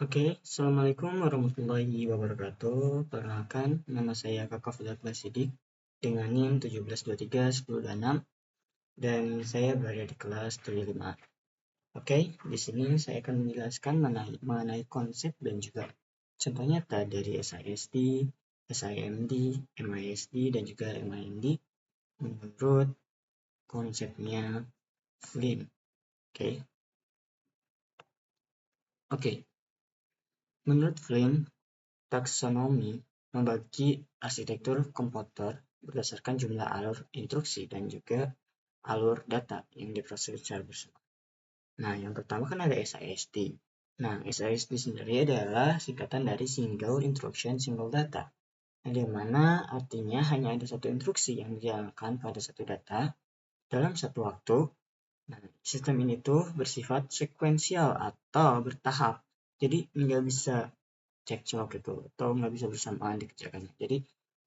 Oke, Assalamualaikum warahmatullahi wabarakatuh. Perkenalkan, nama saya Kakak Fadlan Sidik dengan NIM 17231026 dan saya berada di kelas 75. Oke, di sini saya akan menjelaskan mengenai konsep dan juga contoh nyata dari SISD, SIMD, MISD, dan juga MIMD menurut konsepnya Flynn. Oke. Menurut Flynn, taksonomi membagi arsitektur komputer berdasarkan jumlah alur instruksi dan juga alur data yang diproses secara bersama. Nah, yang pertama kan ada SISD. Nah, SISD sendiri adalah singkatan dari Single Instruction Single Data, di mana artinya hanya ada satu instruksi yang dijalankan pada satu data dalam satu waktu. Nah, sistem ini tuh bersifat sekuensial atau bertahap. Jadi nggak bisa cekcok gitu atau nggak bisa bersamaan dikerjakannya. Jadi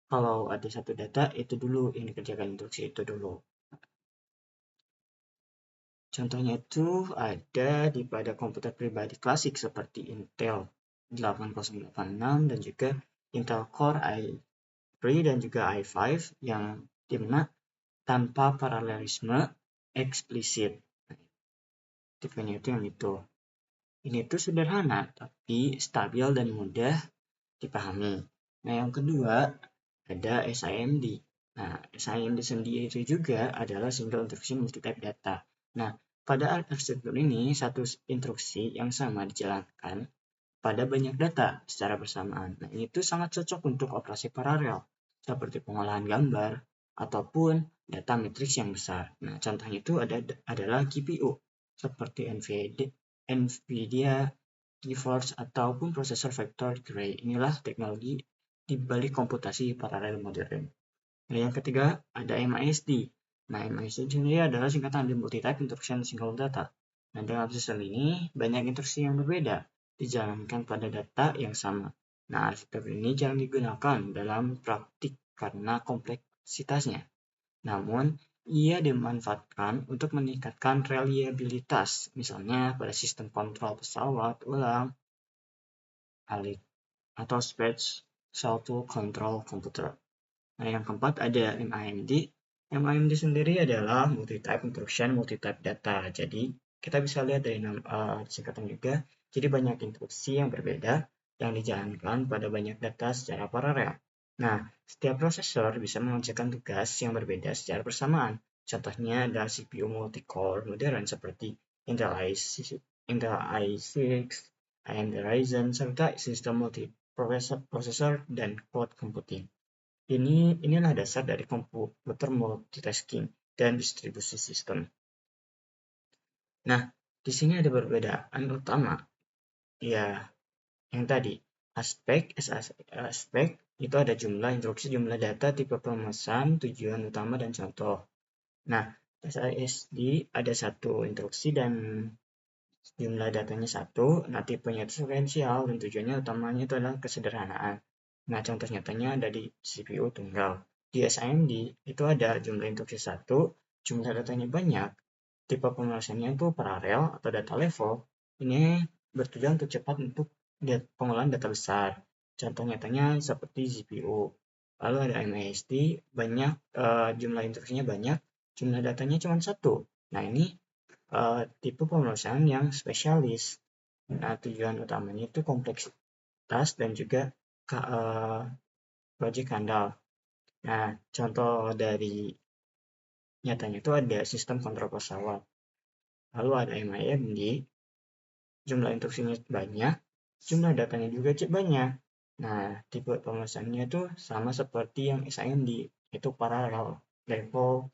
kalau ada satu data itu dulu yang dikerjakan instruksi itu dulu. Contohnya itu ada di pada komputer pribadi klasik seperti Intel 8086 dan juga Intel Core i3 dan juga i5 yang dimana tanpa paralelisme eksplisit. Tipenya itu yang itu. Ini tuh sederhana tapi stabil dan mudah dipahami. Nah, yang kedua ada SIMD. Nah, SIMD sendiri itu juga adalah Single Instruction Multi-Type Data. Nah, pada arsitektur ini, satu instruksi yang sama dijalankan pada banyak data secara bersamaan. Nah, ini tuh sangat cocok untuk operasi paralel, seperti pengolahan gambar, ataupun data matriks yang besar. Nah, contohnya itu adalah GPU, seperti NVIDIA GeForce ataupun prosesor vector array. Inilah teknologi di balik komputasi paralel modern. Nah, yang ketiga ada MISD. Nah, MISD sendiri adalah singkatan dari Multi-Type Instruction Single Data. Nah, dalam sistem ini banyak instruksi yang berbeda dijalankan pada data yang sama. Nah, arsitektur ini jarang digunakan dalam praktik karena kompleksitasnya. Namun, ia dimanfaatkan untuk meningkatkan reliabilitas, misalnya pada sistem kontrol pesawat ulang, alik, atau Space Shuttle Control Computer. Nah, yang keempat ada MIMD. MIMD sendiri adalah Multi-Type Instruction, Multi-Type Data. Jadi, kita bisa lihat dari singkatan juga. Jadi, banyak instruksi yang berbeda yang dijalankan pada banyak data secara paralel. Nah, setiap prosesor bisa mengerjakan tugas yang berbeda secara bersamaan. Contohnya adalah CPU multi-core modern seperti Intel i6, AMD Ryzen, serta sistem multiprosesor dan cloud computing. Inilah dasar dari komputer multitasking dan distribusi sistem. Nah, di sini ada perbedaan utama. Ya, yang tadi, aspek itu ada jumlah instruksi, jumlah data, tipe pemesan, tujuan utama, dan contoh. Nah, SISD ada satu instruksi dan jumlah datanya satu. Nah, tipenya itu sekuensial dan tujuannya utamanya itu adalah kesederhanaan. Nah, contoh nyatanya ada di CPU tunggal. Di SIMD itu ada jumlah instruksi satu, jumlah datanya banyak, tipe pemrosesannya itu paralel atau data level. Ini bertujuan untuk cepat untuk pengolahan data besar. Contoh nyatanya seperti GPU. Lalu ada MISD, banyak jumlah instruksinya banyak, jumlah datanya cuma satu. Nah, ini tipe pemrosesan yang spesialis. Nah, tujuan utamanya itu kompleksitas dan juga project handal. Nah, contoh dari nyatanya itu ada sistem kontrol pesawat. Lalu ada MIMD, jumlah instruksinya banyak, jumlah datanya juga banyak. Nah, tipe pemesannya itu sama seperti yang SIMD, itu paralel level,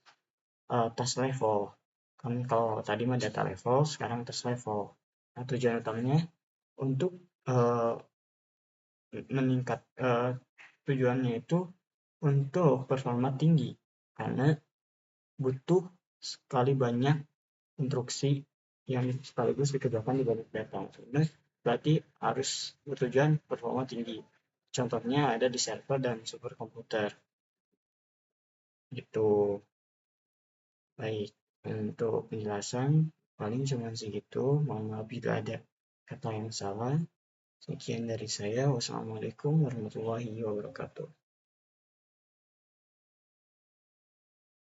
task level. Kan kalau tadi mah data level, sekarang task level. Nah, tujuan utamanya untuk meningkat tujuannya itu untuk performa tinggi karena butuh sekali banyak instruksi yang sekaligus dikerjakan di banyak data. Nah, berarti harus bertujuan performa tinggi. Contohnya ada di server dan superkomputer. Gitu. Baik, untuk penjelasan paling cuma segitu. Mohon maaf bila ada kata yang salah. Sekian dari saya. Wassalamualaikum warahmatullahi wabarakatuh.